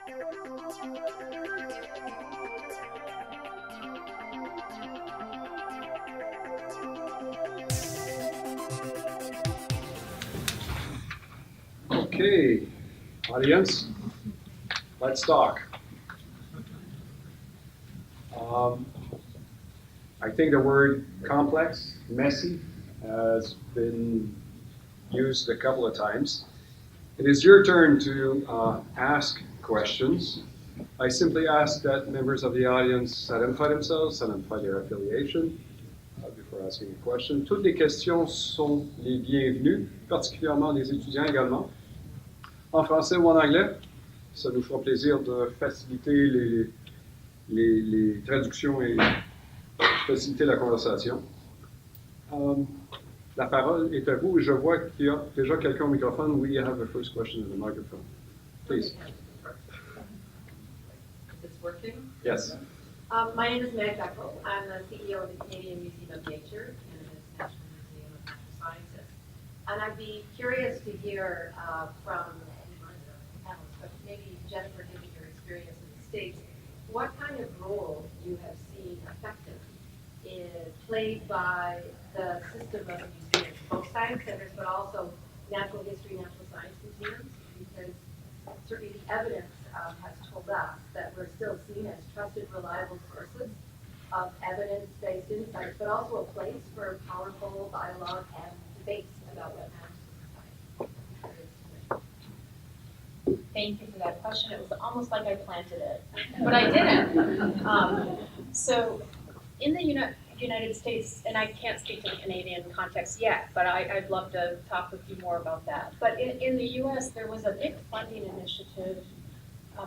Okay, audience, let's talk. I think the word complex, messy, has been used a couple of times. It is your turn to ask questions. I simply ask that members of the audience identify themselves, identify their affiliation before asking a question. Toutes les questions sont les bienvenues, particulièrement des étudiants également. En français ou en anglais, ça nous fera plaisir de faciliter les traductions et faciliter la conversation. La parole est à vous. Je vois qu'il y a déjà quelqu'un au microphone. We have a first question in the microphone. Please. Is this working? Yes. My name is Meg Beckel. I'm the CEO of the Canadian Museum of Nature, Canada's National Museum of Natural Sciences. And I'd be curious to hear from the panelists, but maybe Jennifer, given your experience in the States, what kind of role you have seen effective is played by the system of museums, both science centers, but also natural history, natural science museums, because certainly the evidence has told us that we're still seen as trusted, reliable sources of evidence-based insights, but also a place for powerful dialogue and debates about what matters in society. Thank you for that question. It was almost like I planted it, but I didn't. So in the United States, and I can't speak to the Canadian context yet, but I'd love to talk with you more about that. But in the US, there was a big funding initiative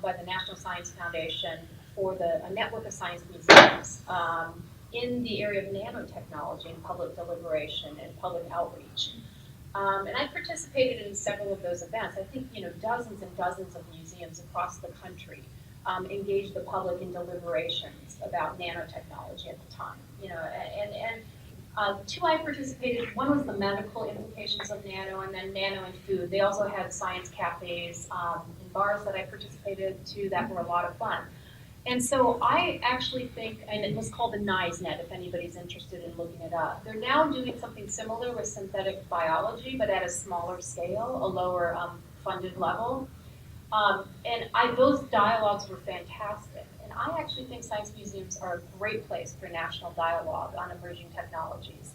by the National Science Foundation for a network of science museums in the area of nanotechnology and public deliberation and public outreach. And I participated in several of those events. I think dozens and dozens of museums across the country engaged the public in deliberations about nanotechnology at the time. Two I participated. One was the medical implications of nano, and then nano and food. They also had science cafes and bars that I participated to that were a lot of fun. And so I actually think, and it was called the NISE-Net, if anybody's interested in looking it up. They're now doing something similar with synthetic biology, but at a smaller scale, a lower funded level. Those dialogues were fantastic. And I actually think science museums are a great place for national dialogue on emerging technologies.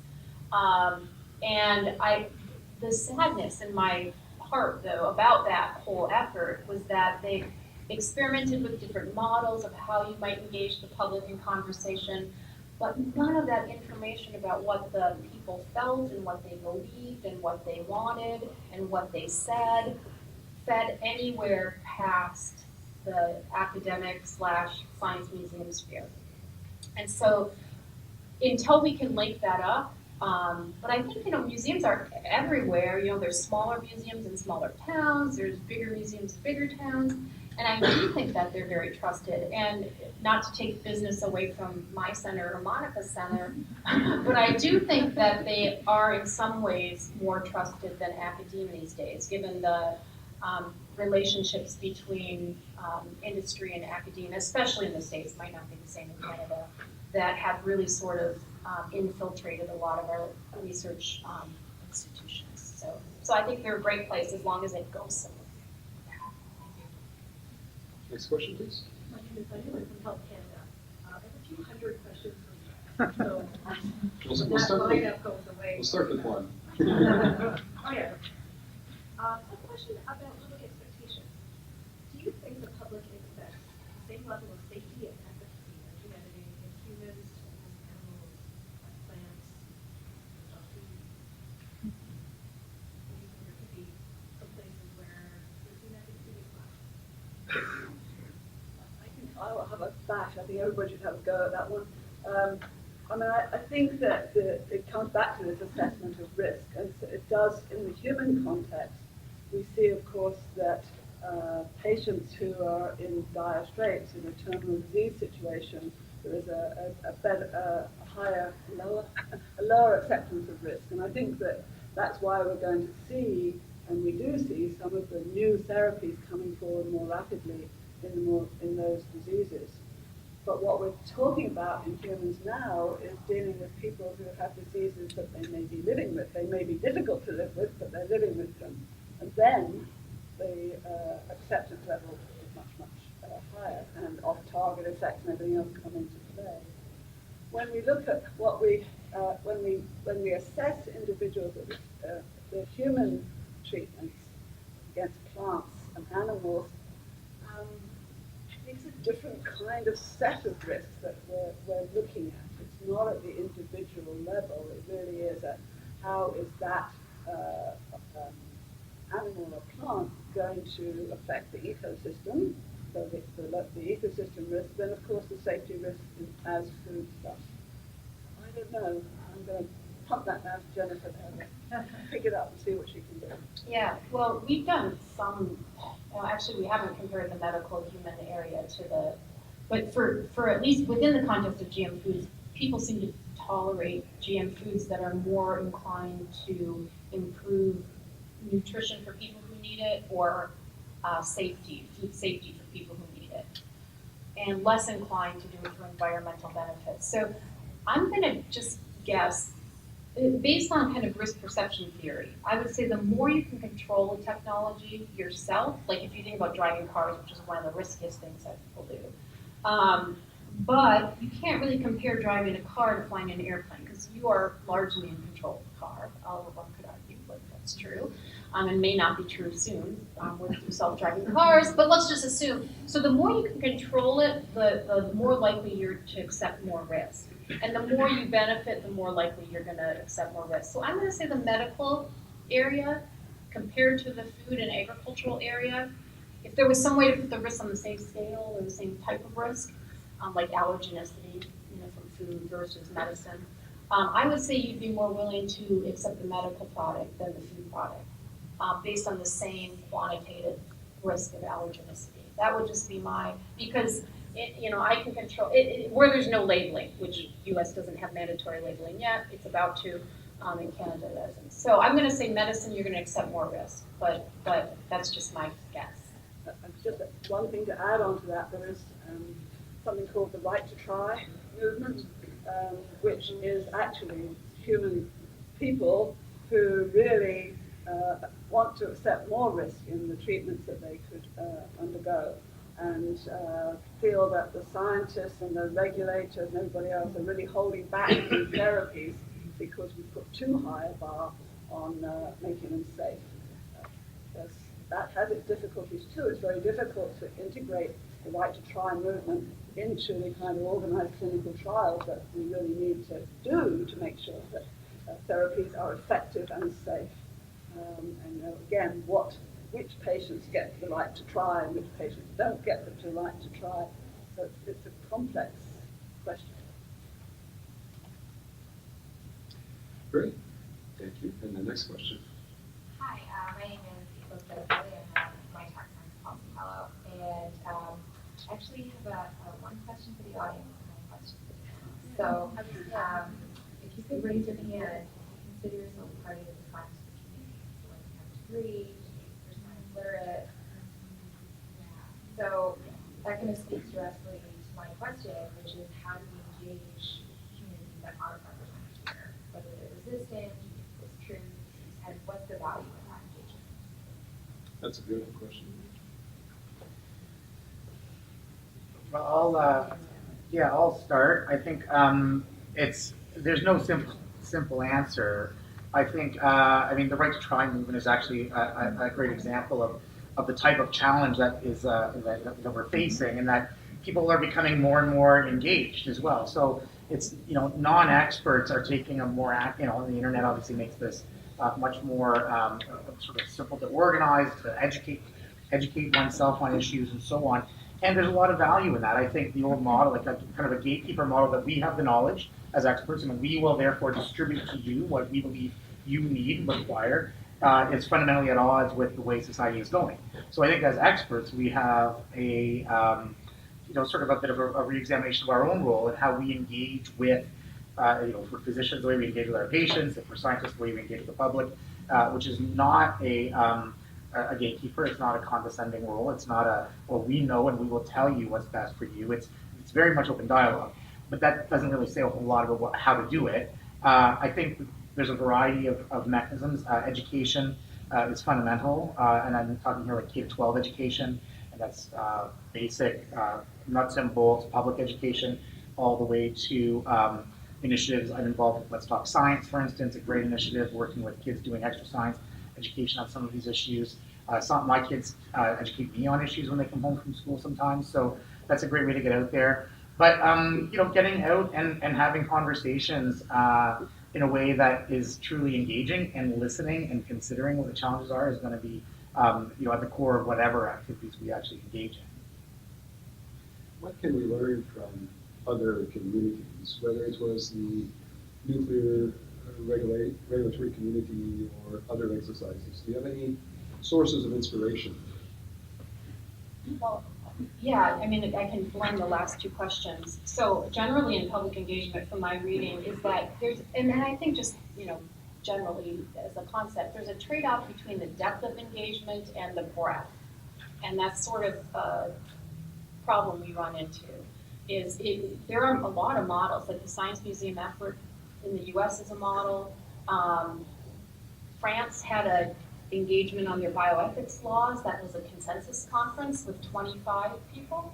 The sadness in my heart, though, about that whole effort was that they experimented with different models of how you might engage the public in conversation, but none of that information about what the people felt and what they believed and what they wanted and what they said fed anywhere past the academic/science museum sphere. And so until we can link that up, but I think museums are everywhere. There's smaller museums in smaller towns, there's bigger museums in bigger towns, and I do think that they're very trusted. And not to take business away from my center or Monica's center, but I do think that they are in some ways more trusted than academia these days, given the relationships between industry and academia, especially in the States, might not be the same in Canada, that have really sort of infiltrated a lot of our research institutions. So I think they're a great place as long as it goes somewhere. Next question, please. My name is Annan from Health Canada. I have a few hundred questions for you. So We'll start with one. Oh, yeah. A question about public expectations. Do you think the public expects the same level of safety and efficacy of gene editing in humans, animals, plants, food? Do you think there could be some places where the gene editing is less? I'll have a bash. I think everybody should have a go at that one. I think that it comes back to this assessment of risk, and so it does in the human context. We see, of course, that patients who are in dire straits, in a terminal disease situation, there is a lower acceptance of risk. And I think that's why we're going to see, and we do see, some of the new therapies coming forward more rapidly in those diseases. But what we're talking about in humans now is dealing with people who have diseases that they may be living with. They may be difficult to live with, but they're living with them. And then the acceptance level is much, much higher, and off-target effects and everything else come into play. When we look at what when we assess individuals with the human treatments against plants and animals, it's a different kind of set of risks that we're looking at. It's not at the individual level. It really is at how is that animal or plant going to affect the ecosystem. So the ecosystem risk, then of course the safety risk as food stuff. I don't know. I'm going to pump that now to Jennifer to pick it up and see what she can do. Yeah, well, we've done some, actually we haven't compared the medical human area to the, but for at least within the context of GM foods, people seem to tolerate GM foods that are more inclined to improve nutrition for people who need it, or food safety for people who need it, and less inclined to do it for environmental benefits. So I'm going to just guess, based on kind of risk perception theory, I would say the more you can control the technology yourself, like if you think about driving cars, which is one of the riskiest things that people do, but you can't really compare driving a car to flying an airplane, because you are largely in control of the car, although one could argue that that's true, and may not be true soon with self-driving cars, but let's just assume. So the more you can control it, the more likely you're to accept more risk. And the more you benefit, the more likely you're going to accept more risk. So I'm going to say the medical area compared to the food and agricultural area, if there was some way to put the risk on the same scale or the same type of risk, like allergenicity, from food versus medicine, I would say you'd be more willing to accept the medical product than the food product, based on the same quantitative risk of allergenicity. That would just be because I can control it, where there's no labeling, which U.S. doesn't have mandatory labeling yet. It's about to, and Canada doesn't. So I'm going to say medicine, you're going to accept more risk, but that's just my guess. Just one thing to add on to that, there is something called the Right to Try movement, which is actually human people who really want to accept more risk in the treatments that they could undergo, and feel that the scientists and the regulators and everybody else are really holding back these therapies because we put too high a bar on making them safe. That has its difficulties too. It's very difficult to integrate the Right to Try movement into the kind of organized clinical trials that we really need to do to make sure that therapies are effective and safe. And again, which patients get the right to try and which patients don't get the right to try. So it's a complex question. Great, thank you. And the next question. Hi, my name is Elizabeth Bailey. I'm my tax science policy fellow, and actually have one question for the audience and one question for the panel. So, if you could raise your hand, consider yourself part of the scientific community. So, like you have a degree, you're science literate. So that kind of speaks directly to my question, which is how do we engage communities that aren't represented here, whether they're resistant, it's true, and what's the value in that engagement? That's a beautiful question. Well, I'll start. I think there's no simple answer. I think the Right to Try movement is actually a great example of the type of challenge that is that we're facing, and that people are becoming more and more engaged as well. So it's non-experts are taking a more the internet obviously makes this much more sort of simple to organize, to educate oneself on issues and so on. And there's a lot of value in that. I think the old model, like a kind of a gatekeeper model, that we have the knowledge as experts, and we will therefore distribute to you what we believe you need, require, is fundamentally at odds with the way society is going. So I think as experts, we have a sort of a bit of a re-examination of our own role and how we engage with, for physicians, the way we engage with our patients, and for scientists, the way we engage with the public, which is not a a gatekeeper. It's not a condescending role. It's not a, well, we know and we will tell you what's best for you. It's very much open dialogue. But that doesn't really say a whole lot about how to do it. I think there's a variety of mechanisms. Education is fundamental, and I'm talking here like K-12 education, and that's basic nuts and bolts public education, all the way to initiatives. I'm involved with Let's Talk Science, for instance, a great initiative working with kids doing extra science education on some of these issues. My kids educate me on issues when they come home from school sometimes, so that's a great way to get out there. But getting out and having conversations in a way that is truly engaging and listening and considering what the challenges are is going to be at the core of whatever activities we actually engage in. What can we learn from other communities, whether it was the nuclear regulatory community or other exercises? Do you have any sources of inspiration? Well, yeah, I mean, I can blend the last two questions. So generally in public engagement from my reading is that there's, and I think just, generally as a concept, there's a trade-off between the depth of engagement and the breadth. And that's sort of a problem we run into. There are a lot of models, like the Science Museum effort in the US is a model. France had a engagement on their bioethics laws. That was a consensus conference with 25 people.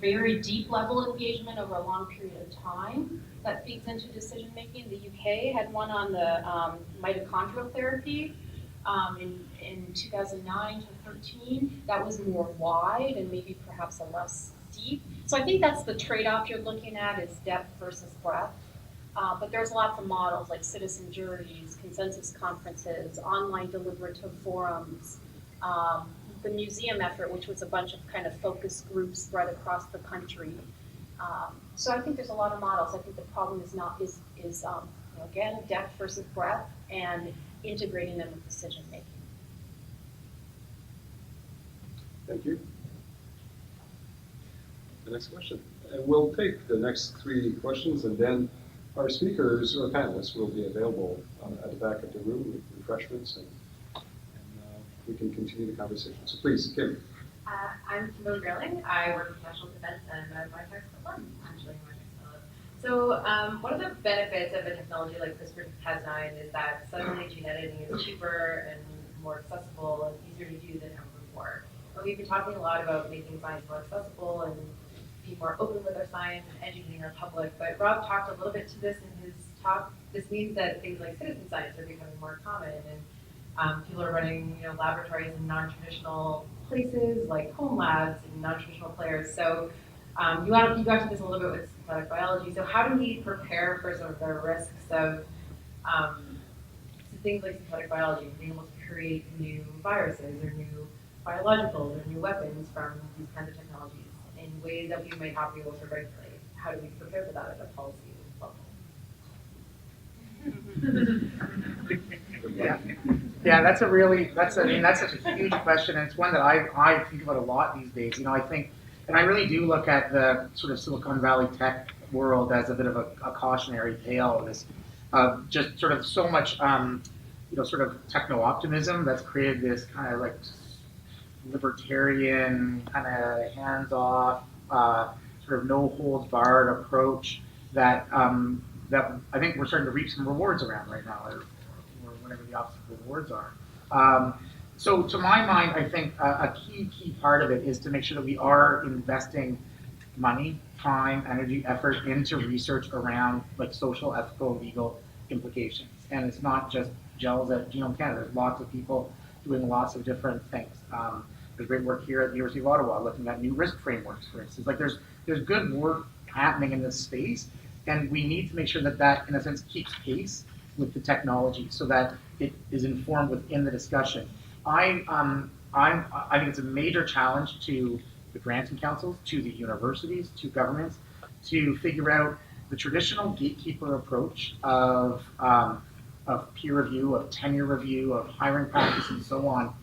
Very deep level engagement over a long period of time that feeds into decision making. The UK had one on the mitochondrial therapy in 2009 to 13. That was more wide and maybe perhaps a less deep. So I think that's the trade-off you're looking at is depth versus breadth. But there's lots of models like citizen juries, consensus conferences, online deliberative forums, the museum effort, which was a bunch of kind of focus groups spread across the country. So I think there's a lot of models. I think the problem is again, depth versus breadth and integrating them with decision making. Thank you. The next question. And we'll take the next three questions, and then our speakers or panelists will be available at the back of the room with refreshments, and we can continue the conversation. So please, Kim. I'm Kimberly Gerling. I work in national defense and I'm my tax fund, actually my tax fellow. So one of the benefits of a technology like CRISPR-Cas9 is that suddenly gene editing is cheaper and more accessible and easier to do than ever before. But we've been talking a lot about making science more accessible and be more open with our science and educating our public. But Rob talked a little bit to this in his talk. This means that things like citizen science are becoming more common, and people are running, laboratories in non-traditional places like home labs and non-traditional players. So you got to this a little bit with synthetic biology. So how do we prepare for some of the risks of things like synthetic biology, being able to create new viruses or new biologicals or new weapons from these kinds of technologies in ways that we might not be able to regulate? How do we prepare for that at a policy level? Yeah, that's such a huge question, and it's one that I think about a lot these days. I think, and I really do look at the sort of Silicon Valley tech world as a bit of a cautionary tale. This just sort of so much, sort of techno-optimism that's created this kind of like libertarian, kind of hands-off, sort of no-holds-barred approach that that I think we're starting to reap some rewards around right now, or whatever the opposite of rewards are. So to my mind, I think a key part of it is to make sure that we are investing money, time, energy, effort into research around like social, ethical, legal implications. And it's not just gels at Genome Canada. There's lots of people doing lots of different things. There's great work here at the University of Ottawa looking at new risk frameworks, for instance. Like there's good work happening in this space, and we need to make sure that that, in a sense, keeps pace with the technology so that it is informed within the discussion. I think it's a major challenge to the granting councils, to the universities, to governments, to figure out the traditional gatekeeper approach of peer review, of tenure review, of hiring practice, and so on,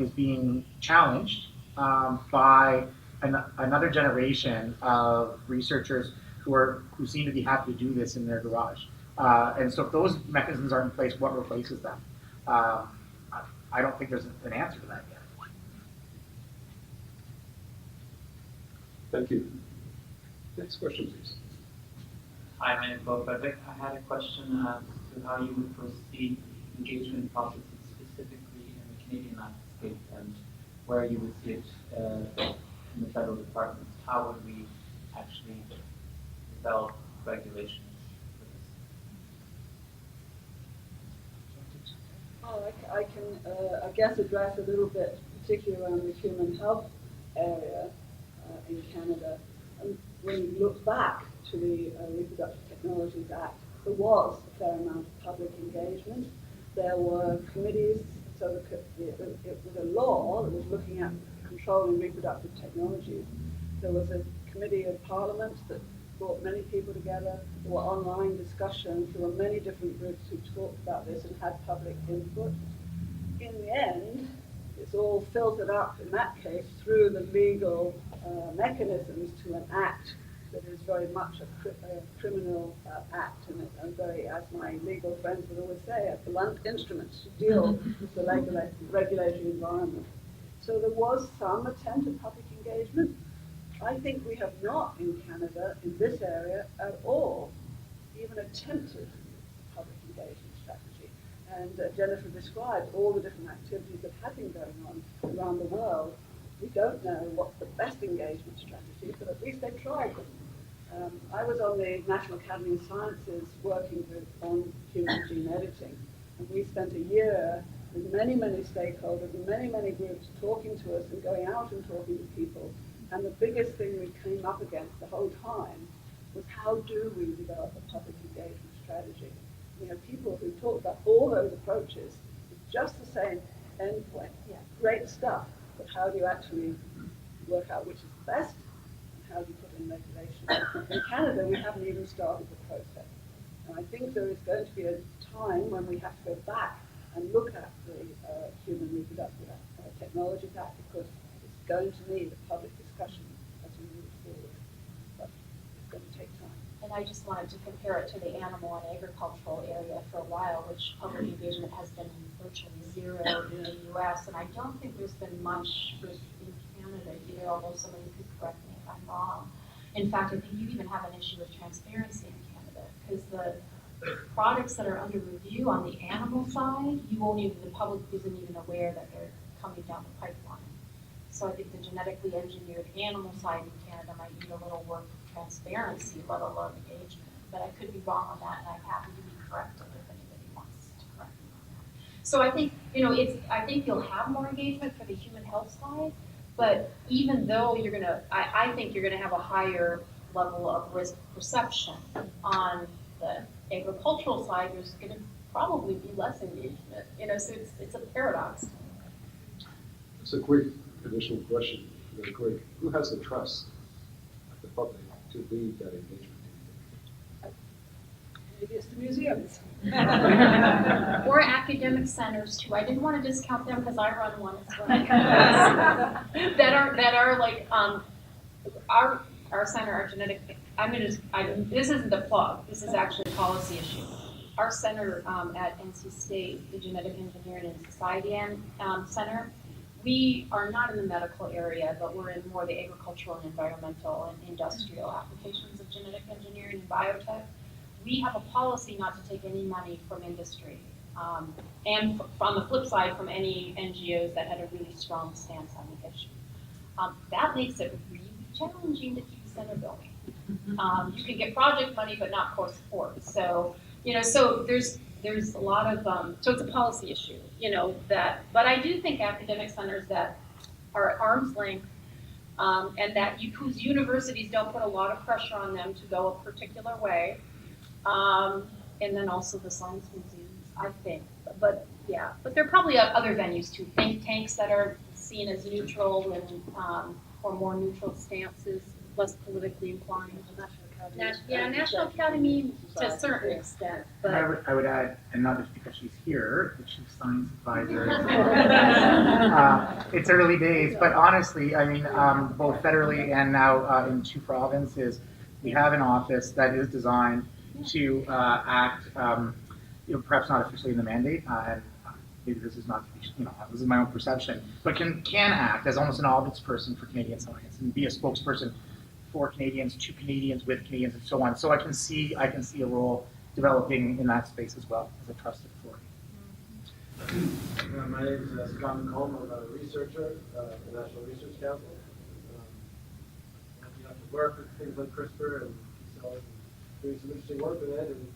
is being challenged by another generation of researchers who seem to be happy to do this in their garage. And so if those mechanisms are in place, what replaces them? I don't think there's an answer to that yet. Thank you. Next question, please. Hi, my name is Bob Frederick. I had a question as to how you would foresee engagement processes specifically in the Canadian landscape and where you would see it in the federal departments. How would we actually develop regulations for this? Oh, I can, I guess, address a little bit, particularly around the human health area in Canada. And when you look back to the Reproductive Technologies Act, there was a fair amount of public engagement. There were committees, so it was a law that was looking at controlling reproductive technologies. There was a committee of Parliament that brought many people together. There were online discussions. There were many different groups who talked about this and had public input. In the end, it's all filtered up, in that case, through the legal mechanisms to an act that is very much a criminal act, and very, as my legal friends would always say, a blunt instrument to deal with the regulatory environment. So there was some attempt at public engagement. I think we have not in Canada, in this area, at all, even attempted public engagement strategy. And Jennifer described all the different activities that have been going on around the world. We don't know what's the best engagement strategy, but at least they've tried them. I was on the National Academy of Sciences working on human gene editing, and we spent a year with many, many stakeholders and many, many groups talking to us and going out and talking to people. And the biggest thing we came up against the whole time was how do we develop a public engagement strategy? You know, people who talked about all those approaches with just the same endpoint. Yeah. Great stuff, but how do you actually work out which is the best, and how do you put in regulation? In Canada, we haven't even started the process. And I think there is going to be a time when we have to go back and look at the Human Reproductive Technologies Act, because it's going to need a public discussion as we move forward. But it's going to take time. And I just wanted to compare it to the animal and agricultural area for a while, which public engagement has been virtually zero in the US, and I don't think there's been much in Canada either, although somebody could correct me if I'm wrong. In fact, I think you even have an issue with transparency in Canada, because the products that are under review on the animal side, the public isn't even aware that they're coming down the pipeline. So I think the genetically engineered animal side in Canada might need a little work of transparency, let alone engagement. But I could be wrong on that, and I'm happy to be corrected if anybody wants to correct me on that. So I think, I think you'll have more engagement for the human health side, but even though I think you're gonna have a higher level of risk perception on the agricultural side, there's gonna probably be less engagement. So it's a paradox. It's a quick additional question, very quick. Who has the trust of the public to lead that engagement? Maybe it's the museums. Or academic centers too. I didn't want to discount them because I run one as well. that are like our center, our genetic. This isn't a plug. This is actually a policy issue. Our center at NC State, the Genetic Engineering and Society Center, we are not in the medical area, but we're in more the agricultural and environmental and industrial applications of genetic engineering and biotech. We have a policy not to take any money from industry, and on the flip side, from any NGOs that had a really strong stance on the issue. That makes it really challenging to keep the center going. You can get project money, but not core support. So, so there's a lot of, so it's a policy issue, but I do think academic centers that are at arm's length, and that whose universities don't put a lot of pressure on them to go a particular way, and then also the science museums, I think. But there are probably other venues too, think tanks that are seen as neutral and or more neutral stances, less politically inclined. National Academy to a certain extent. But I would add, and not just because she's here, the chief science advisor. It's early days, but honestly, both federally and now in 2 provinces, we have an office that is designed to act, perhaps not officially in the mandate, and maybe this is not, this is my own perception, but can act as almost an ombudsperson for Canadian science and be a spokesperson for Canadians, to Canadians, with Canadians, and so on. So I can see a role developing in that space as well as a trusted authority. My name is Scott McComb. I'm a researcher at the National Research Council. You have to work with things like CRISPR and T-cells and doing some interesting work with it. And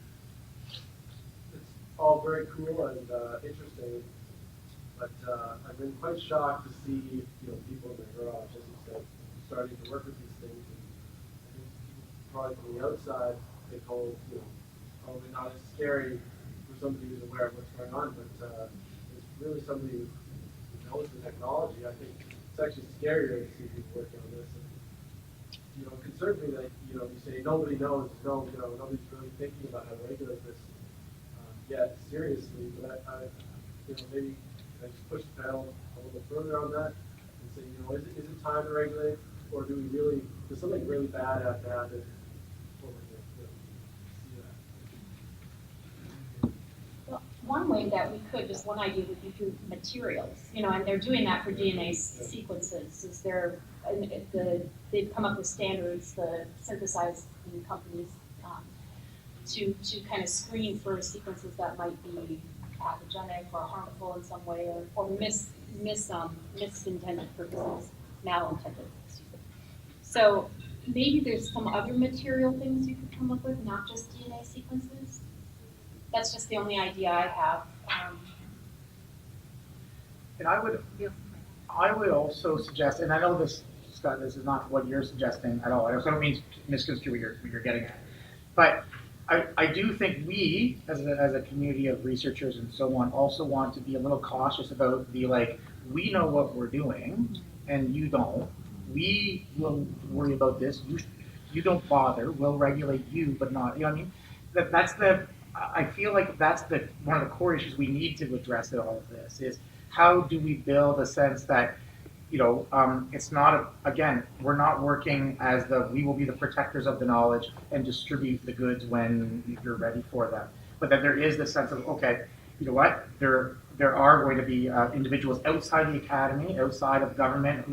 it's all very cool and interesting. But I've been quite shocked to see people in their garage, as you said, starting to work with these things. And I think people probably from the outside think, probably not as scary for somebody who's aware of what's going on, but it's really somebody who knows the technology. I think it's actually scarier to see people working on this. And, it concerns me that you say nobody knows, nobody's really thinking about how to regulate this yet seriously. But I maybe I just push the pedal a little further on that and say, is it time to regulate, or does something really bad have to happen before we can see that? Well, one way that we could, just one idea, would be through materials, and they're doing that for DNA sequences. They've come up with standards, the synthesizing companies, to kind of screen for sequences that might be pathogenic or harmful in some way, or misintended purposes, malintended. So maybe there's some other material things you could come up with, not just DNA sequences. That's just the only idea I have. And I would also suggest, and I know this, Scott, this is not what you're suggesting at all. I don't mean to misconstrue what you're getting at, but I do think we, as a community of researchers and so on, also want to be a little cautious about we know what we're doing, and you don't. We will worry about this. You don't bother. We'll regulate you, but not. I mean, I feel like that's one of the core issues we need to address in all of this is how do we build a sense that it's not we're not working as we will be the protectors of the knowledge and distribute the goods when you're ready for them, but that there is this sense of there are going to be individuals outside the academy, outside of government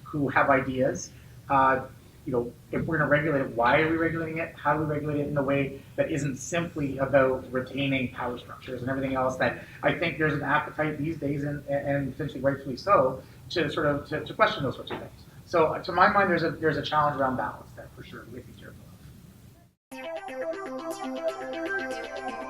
who have ideas. If we're going to regulate it, why are we regulating it? How do we regulate it in a way that isn't simply about retaining power structures and everything else that I think there's an appetite these days, and potentially rightfully so, to sort of to question those sorts of things. So to my mind, there's a challenge around balance there for sure. We have to be careful of.